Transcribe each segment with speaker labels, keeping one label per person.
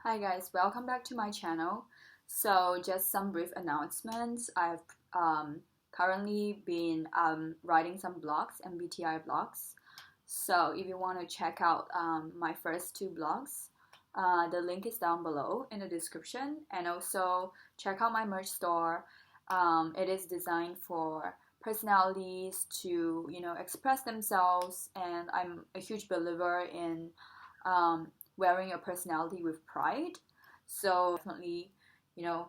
Speaker 1: Hi guys, welcome back to my channel. So just some brief announcements. I've currently been writing some blogs, MBTI blogs. So if you want to check out my first two blogs, the link is down below in the description. And also check out my merch store. It is designed for personalities to express themselves, and I'm a huge believer in wearing your personality with pride. So definitely,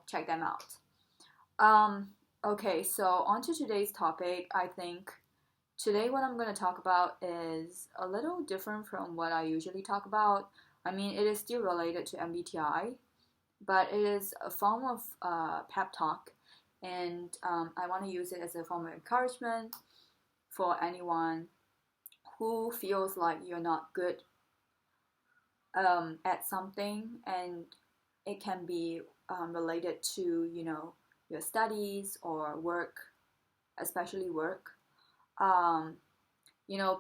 Speaker 1: check them out. Um, okay, so on to today's topic. I think today what I'm going to talk about is a little different from what I usually talk about. I mean, it is still related to MBTI, but it is a form of pep talk, and I want to use it as a form of encouragement for anyone who feels like you're not good at something, and it can be related to your studies or work, especially work. um,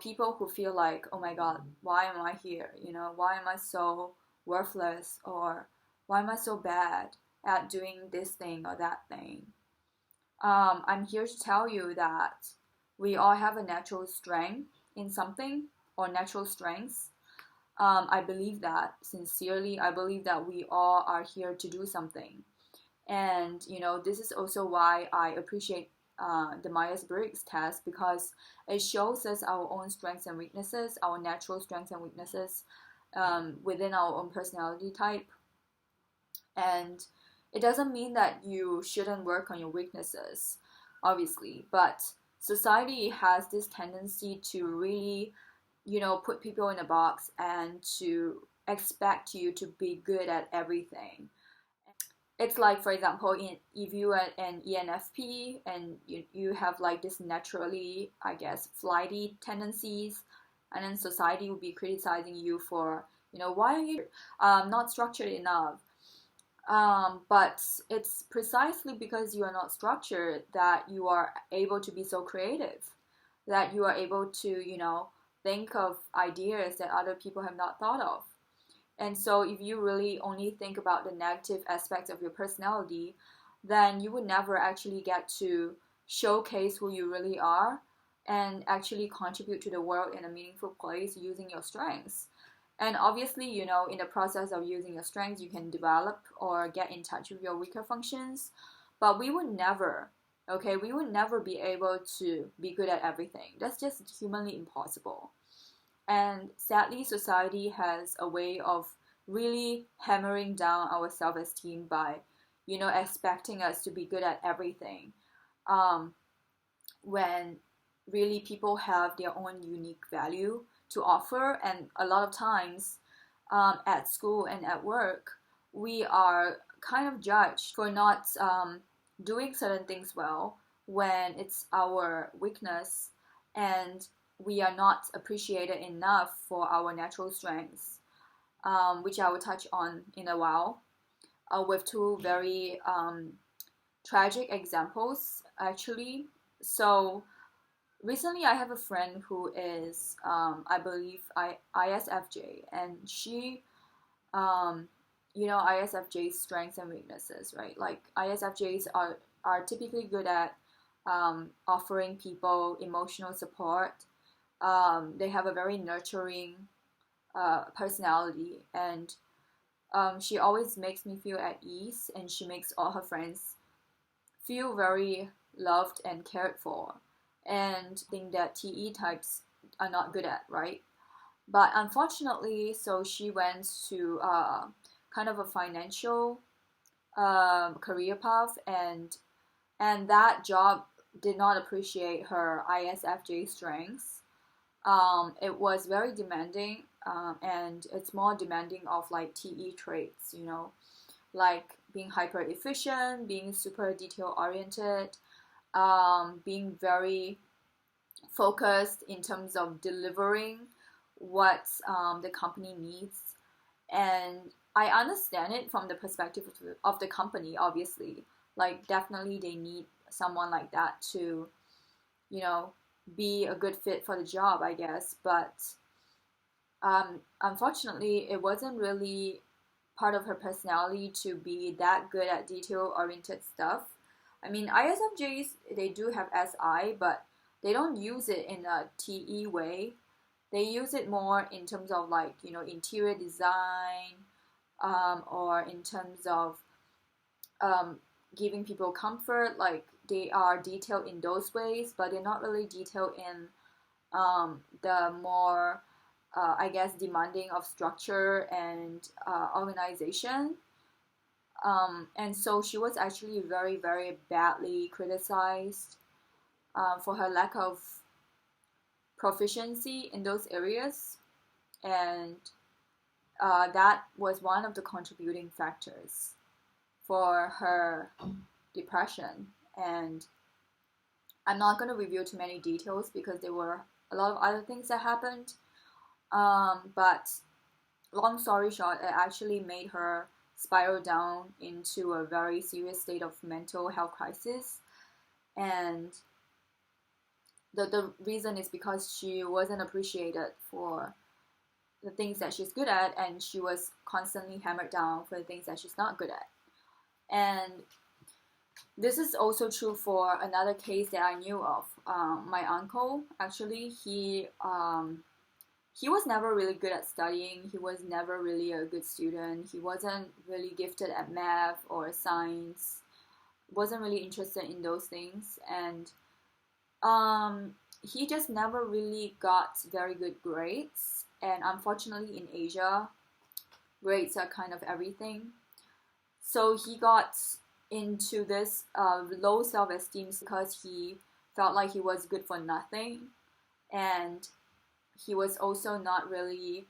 Speaker 1: People who feel like, oh my god, why am I here, why am I so worthless, or why am I so bad at doing this thing or that thing. I'm here to tell you that we all have a natural strength in something, or natural strengths. I believe that sincerely. I believe that we all are here to do something. And, this is also why I appreciate the Myers-Briggs test, because it shows us our own strengths and weaknesses, our natural strengths and weaknesses within our own personality type. And it doesn't mean that you shouldn't work on your weaknesses, obviously, but society has this tendency to really put people in a box and to expect you to be good at everything. It's like, for example, if you are an ENFP and you have like this naturally, I guess, flighty tendencies, and then society will be criticizing you for, why are you not structured enough? But it's precisely because you are not structured that you are able to be so creative, that you are able to, think of ideas that other people have not thought of. And so if you really only think about the negative aspects of your personality, then you would never actually get to showcase who you really are and actually contribute to the world in a meaningful place using your strengths. And obviously, in the process of using your strengths, you can develop or get in touch with your weaker functions. But we would never, okay, we would never be able to be good at everything. That's just humanly impossible. And sadly, society has a way of really hammering down our self-esteem by, expecting us to be good at everything. Um, when really people have their own unique value to offer, and a lot of times at school and at work, we are kind of judged for not doing certain things well when it's our weakness, and we are not appreciated enough for our natural strengths, which I will touch on in a while, with two very tragic examples, actually. So, recently I have a friend who is, I believe, ISFJ, and she, ISFJ's strengths and weaknesses, right? Like, ISFJs are typically good at offering people emotional support. They have a very nurturing personality, and she always makes me feel at ease, and she makes all her friends feel very loved and cared for. And thing that TE types are not good at, right? But unfortunately, so she went to kind of a financial career path, and that job did not appreciate her ISFJ strengths. It was very demanding, and it's more demanding of like TE traits, like being hyper efficient, being super detail oriented, being very focused in terms of delivering what the company needs. And I understand it from the perspective of the company, obviously. Like, definitely they need someone like that to, you know, be a good fit for the job, I guess. But unfortunately, it wasn't really part of her personality to be that good at detail-oriented stuff. I mean, ISFJs, they do have SI, but they don't use it in a TE way. They use it more in terms of like, interior design, or in terms of giving people comfort. Like they are detailed in those ways, but they're not really detailed in the more, I guess, demanding of structure and organization. And so she was actually very, very badly criticized for her lack of proficiency in those areas. And that was one of the contributing factors for her depression. And I'm not going to review too many details because there were a lot of other things that happened. But long story short, it actually made her spiral down into a very serious state of mental health crisis. And the reason is because she wasn't appreciated for the things that she's good at, and she was constantly hammered down for the things that she's not good at. And this is also true for another case that I knew of. My uncle, actually, he was never really good at studying. He was never really a good student. He wasn't really gifted at math or science. Wasn't really interested in those things. And he just never really got very good grades. And unfortunately in Asia, grades are kind of everything. So he got into this low self-esteem because he felt like he was good for nothing. And he was also not really,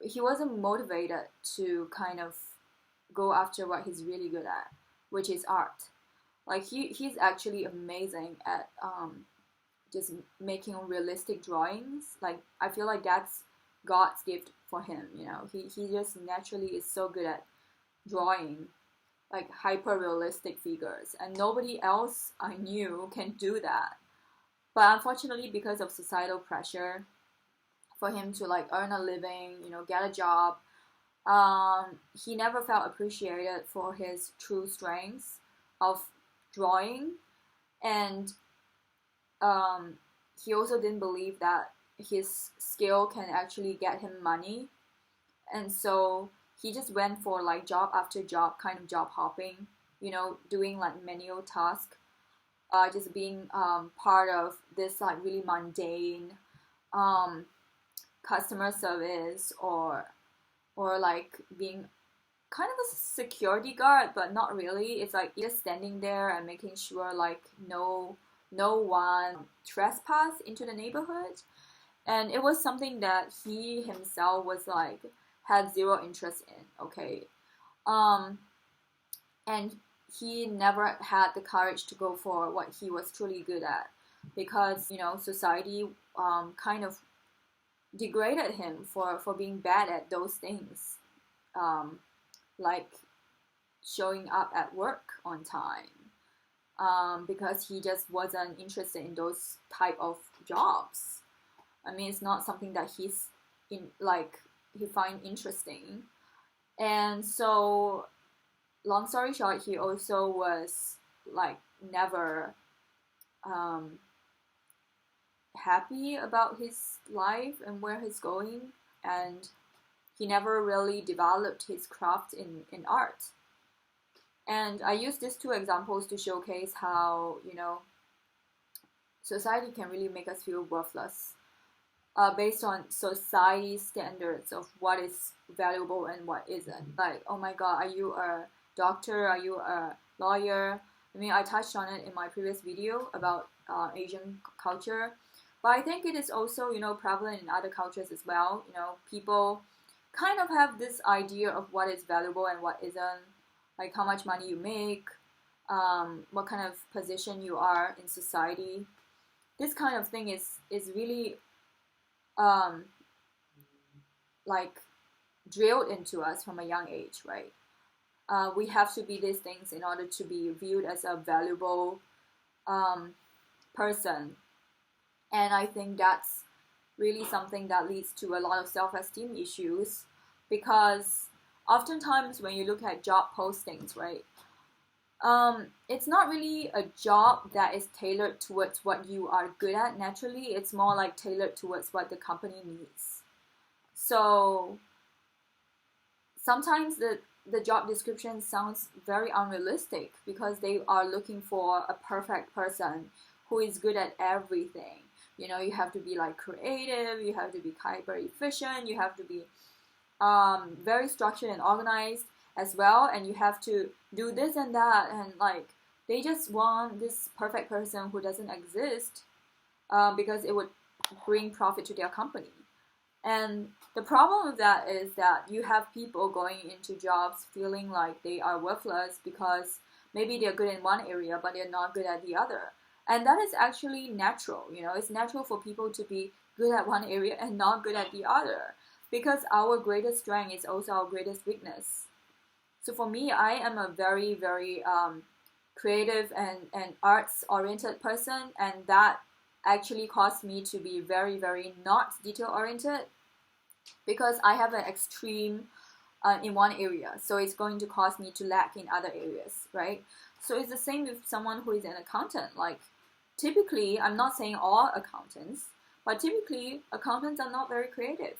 Speaker 1: he wasn't motivated to kind of go after what he's really good at, which is art. Like he's actually amazing at just making realistic drawings. Like I feel like that's God's gift for him, He just naturally is so good at drawing like hyper realistic figures, and nobody else I knew can do that. But unfortunately, because of societal pressure for him to like earn a living, get a job, he never felt appreciated for his true strengths of drawing. And he also didn't believe that his skill can actually get him money. And so he just went for like job after job, kind of job hopping, doing like manual tasks. Just being part of this like really mundane customer service, or like being kind of a security guard, but not really. It's like just standing there and making sure like no one trespass into the neighborhood. And it was something that he himself was like had zero interest in. Okay, and he never had the courage to go for what he was truly good at, because society kind of degraded him for being bad at those things, like showing up at work on time, because he just wasn't interested in those type of jobs. I mean, it's not something that he find interesting. And so long story short, he also was like never happy about his life and where he's going, and he never really developed his craft in art. And I use these two examples to showcase how society can really make us feel worthless based on society's standards of what is valuable and what isn't. Like, oh my god, are you a doctor? Are you a lawyer? I mean, I touched on it in my previous video about Asian culture, but I think it is also, prevalent in other cultures as well. People kind of have this idea of what is valuable and what isn't, like how much money you make, what kind of position you are in society. This kind of thing is really like drilled into us from a young age, right? We have to be these things in order to be viewed as a valuable person. And I think that's really something that leads to a lot of self-esteem issues, because oftentimes when you look at job postings, right, it's not really a job that is tailored towards what you are good at naturally. It's more like tailored towards what the company needs. So sometimes the job description sounds very unrealistic because they are looking for a perfect person who is good at everything. You know, you have to be like creative, you have to be hyper efficient, you have to be very structured and organized as well, and you have to do this and that, and like they just want this perfect person who doesn't exist because it would bring profit to their company. And the problem with that is that you have people going into jobs feeling like they are worthless because maybe they're good in one area but they're not good at the other. And that is actually natural, you know, it's natural for people to be good at one area and not good at the other, because our greatest strength is also our greatest weakness. So for me, I am a very, very creative and arts-oriented person, and that actually caused me to be very, very not detail-oriented, because I have an extreme in one area, so it's going to cause me to lack in other areas, right? So it's the same with someone who is an accountant. Like, typically, I'm not saying all accountants, but typically, accountants are not very creative,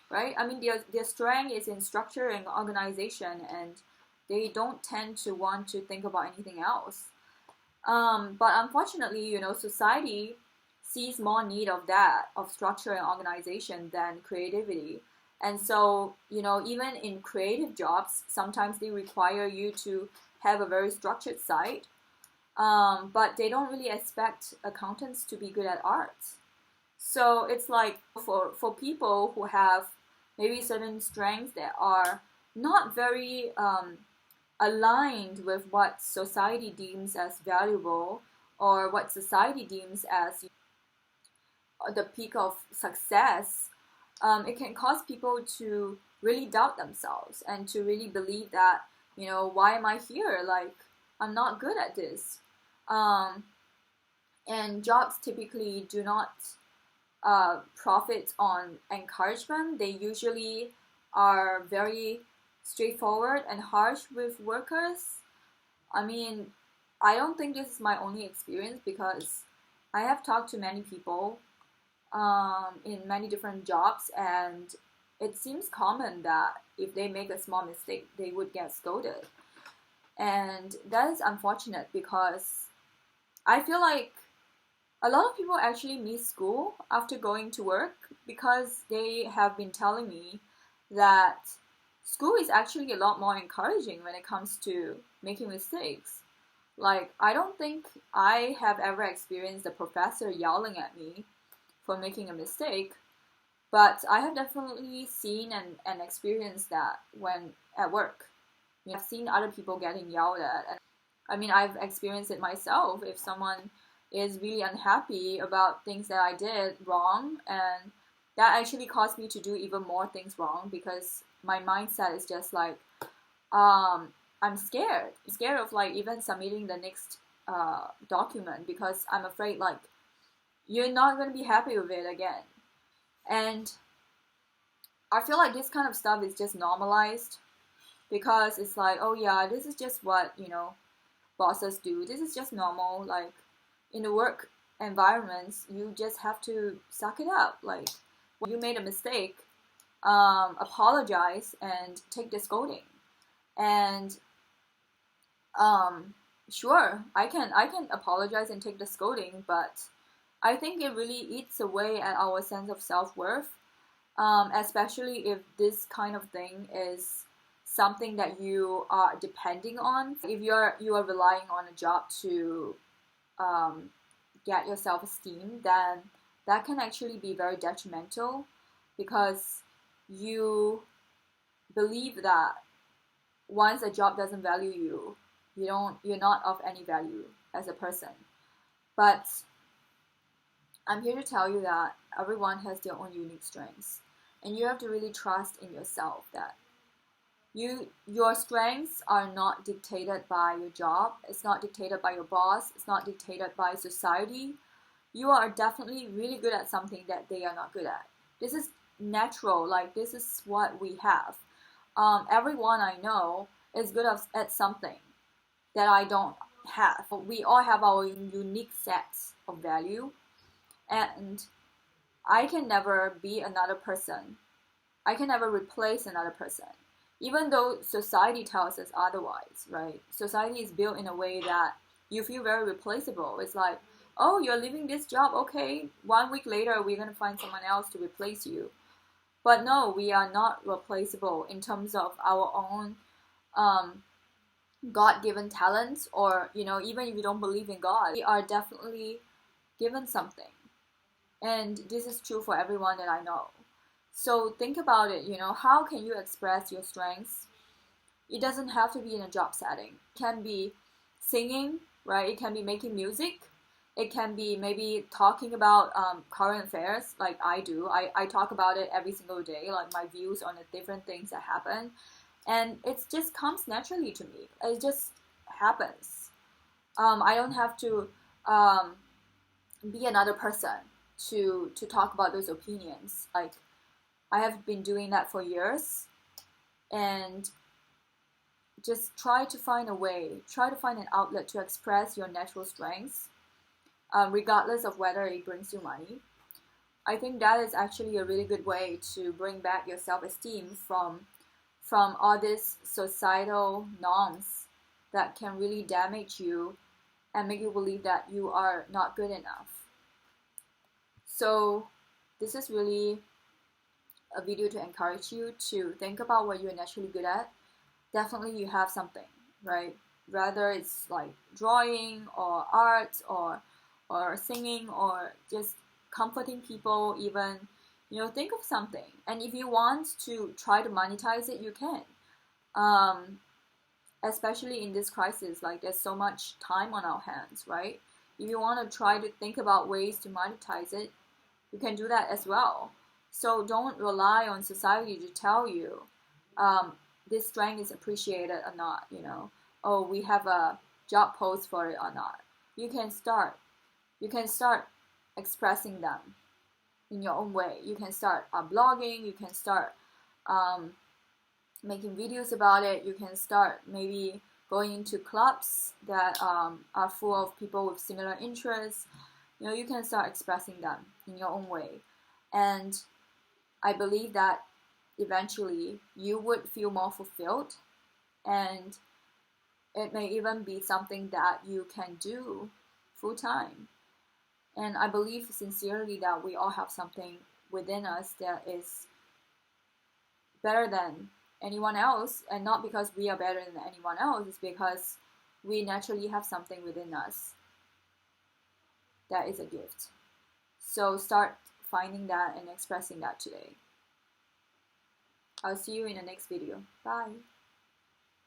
Speaker 1: right? I mean, their strength is in structure and organization, and they don't tend to want to think about anything else. But unfortunately, you know, society sees more need of that, of structure and organization, than creativity. And so, you know, even in creative jobs, sometimes they require you to have a very structured site, but they don't really expect accountants to be good at art. So it's like for people who have maybe certain strengths that are not very aligned with what society deems as valuable, or what society deems as the peak of success, it can cause people to really doubt themselves and to really believe that, you know, why am I here? Like, I'm not good at this. And jobs typically do not profit on encouragement. They usually are very straightforward and harsh with workers. I mean, I don't think this is my only experience, because I have talked to many people in many different jobs, and it seems common that if they make a small mistake, they would get scolded. And that is unfortunate, because I feel like a lot of people actually miss school after going to work, because they have been telling me that school is actually a lot more encouraging when it comes to making mistakes. Like, I don't think I have ever experienced a professor yelling at me for making a mistake, but I have definitely seen and experienced that when at work. You know, I've seen other people getting yelled at, and I mean, I've experienced it myself. If someone is really unhappy about things that I did wrong, and that actually caused me to do even more things wrong, because my mindset is just like, I'm scared of like even submitting the next document, because I'm afraid like you're not going to be happy with it again. And I feel like this kind of stuff is just normalized, because it's like, oh yeah, this is just what, you know, bosses do. This is just normal. Like, in the work environments, you just have to suck it up. Like, when you made a mistake, apologize and take the scolding. And sure, I can apologize and take the scolding, but I think it really eats away at our sense of self-worth, especially if this kind of thing is something that you are depending on. If you are relying on a job to get your self-esteem, then that can actually be very detrimental, because you believe that once a job doesn't value you, you're not of any value as a person. But I'm here to tell you that everyone has their own unique strengths, and you have to really trust in yourself that your strengths are not dictated by your job. It's not dictated by your boss. It's not dictated by society. You are definitely really good at something that they are not good at. This is natural, like this is what we have. Everyone I know is good at something that I don't have. We all have our unique sets of value, and I can never be another person. I can never replace another person, even though society tells us otherwise, right? Society is built in a way that you feel very replaceable. It's like, oh, you're leaving this job, okay, 1 week later we're gonna find someone else to replace you. But no, we are not replaceable in terms of our own God-given talents, or even if you don't believe in God, we are definitely given something. And this is true for everyone that I know. So think about it, how can you express your strengths? It doesn't have to be in a job setting. It can be singing, right? It can be making music. It can be maybe talking about current affairs, like I do. I talk about it every single day, like my views on the different things that happen. And it just comes naturally to me. It just happens. I don't have to be another person to talk about those opinions. Like, I have been doing that for years, and just try to find a way, try to find an outlet to express your natural strengths, regardless of whether it brings you money. I think that is actually a really good way to bring back your self-esteem from all these societal norms that can really damage you and make you believe that you are not good enough. So this is really a video to encourage you to think about what you're naturally good at. Definitely you have something, right? Whether it's like drawing or art or singing or just comforting people even, think of something. And if you want to try to monetize it, you can. Especially in this crisis, like there's so much time on our hands, right? If you want to try to think about ways to monetize it, you can do that as well. So don't rely on society to tell you this strength is appreciated or not, oh, we have a job post for it or not. You can start expressing them in your own way. You can start blogging, you can start making videos about it, you can start maybe going into clubs that are full of people with similar interests. You can start expressing them in your own way. And I believe that eventually you would feel more fulfilled, and it may even be something that you can do full time. And I believe sincerely that we all have something within us that is better than anyone else, and not because we are better than anyone else, it's because we naturally have something within us that is a gift. So start finding that and expressing that today. I'll see you in the next video. Bye.